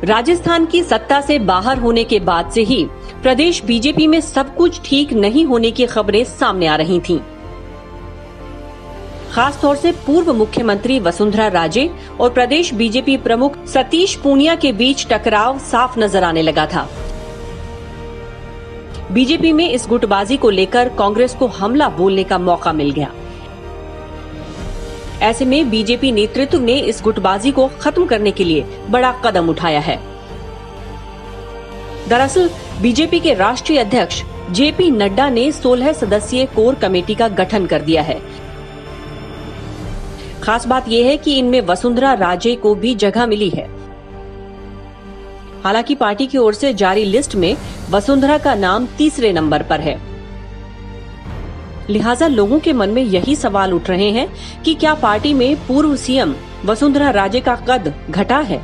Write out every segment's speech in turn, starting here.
राजस्थान की सत्ता से बाहर होने के बाद से ही प्रदेश बीजेपी में सब कुछ ठीक नहीं होने की खबरें सामने आ रही थीं। खास तौर से पूर्व मुख्यमंत्री वसुंधरा राजे और प्रदेश बीजेपी प्रमुख सतीश पूनिया के बीच टकराव साफ नजर आने लगा था। बीजेपी में इस गुटबाजी को लेकर कांग्रेस को हमला बोलने का मौका मिल गया। ऐसे में बीजेपी नेतृत्व ने इस गुटबाजी को खत्म करने के लिए बड़ा कदम उठाया है। दरअसल बीजेपी के राष्ट्रीय अध्यक्ष जेपी नड्डा ने 16 सदस्यीय कोर कमेटी का गठन कर दिया है। खास बात यह है कि इनमें वसुंधरा राजे को भी जगह मिली है। हालांकि पार्टी की ओर से जारी लिस्ट में वसुंधरा का नाम तीसरे नंबर पर है। लिहाजा लोगों के मन में यही सवाल उठ रहे हैं कि क्या पार्टी में पूर्व सीएम वसुंधरा राजे का कद घटा है।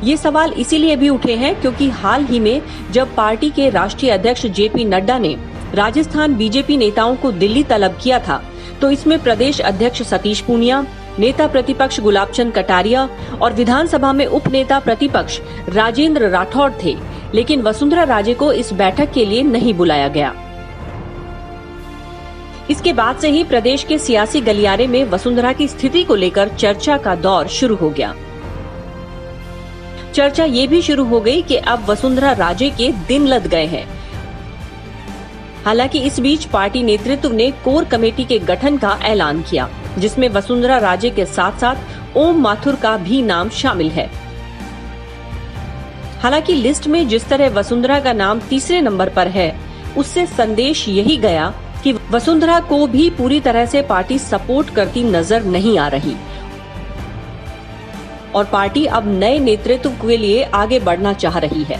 ये सवाल इसीलिए भी उठे हैं क्योंकि हाल ही में जब पार्टी के राष्ट्रीय अध्यक्ष जेपी नड्डा ने राजस्थान बीजेपी नेताओं को दिल्ली तलब किया था, तो इसमें प्रदेश अध्यक्ष सतीश पूनिया, नेता प्रतिपक्ष गुलाबचंद कटारिया और विधानसभा में उप नेता प्रतिपक्ष राजेंद्र राठौड़ थे, लेकिन वसुंधरा राजे को इस बैठक के लिए नहीं बुलाया गया। इसके बाद से ही प्रदेश के सियासी गलियारे में वसुंधरा की स्थिति को लेकर चर्चा का दौर शुरू हो गया। चर्चा ये भी शुरू हो गई कि अब वसुंधरा राजे के दिन लद गए हैं। हालांकि इस बीच पार्टी नेतृत्व ने कोर कमेटी के गठन का ऐलान किया, जिसमें वसुंधरा राजे के साथ साथ ओम माथुर का भी नाम शामिल है। हालांकि लिस्ट में जिस तरह वसुंधरा का नाम तीसरे नंबर पर है, उससे संदेश यही गया कि वसुंधरा को भी पूरी तरह से पार्टी सपोर्ट करती नजर नहीं आ रही और पार्टी अब नए नेतृत्व के लिए आगे बढ़ना चाह रही है।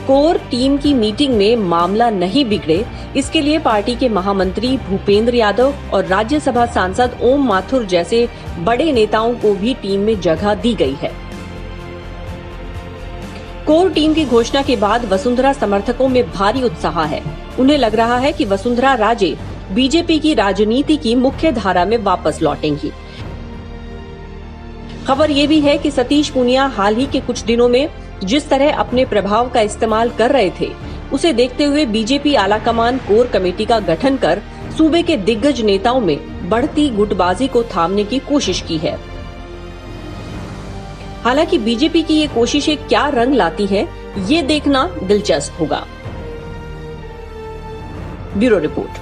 कोर टीम की मीटिंग में मामला नहीं बिगड़े, इसके लिए पार्टी के महामंत्री भूपेंद्र यादव और राज्यसभा सांसद ओम माथुर जैसे बड़े नेताओं को भी टीम में जगह दी गई है। कोर टीम की घोषणा के बाद वसुंधरा समर्थकों में भारी उत्साह है। उन्हें लग रहा है कि वसुंधरा राजे बीजेपी की राजनीति की मुख्य धारा में वापस लौटेंगी। खबर ये भी है कि सतीश पूनिया हाल ही के कुछ दिनों में जिस तरह अपने प्रभाव का इस्तेमाल कर रहे थे, उसे देखते हुए बीजेपी आलाकमान कोर कमेटी का गठन कर सूबे के दिग्गज नेताओं में बढ़ती गुटबाजी को थामने की कोशिश की है। हालांकि बीजेपी की ये कोशिशें क्या रंग लाती है, ये देखना दिलचस्प होगा। Bureau report.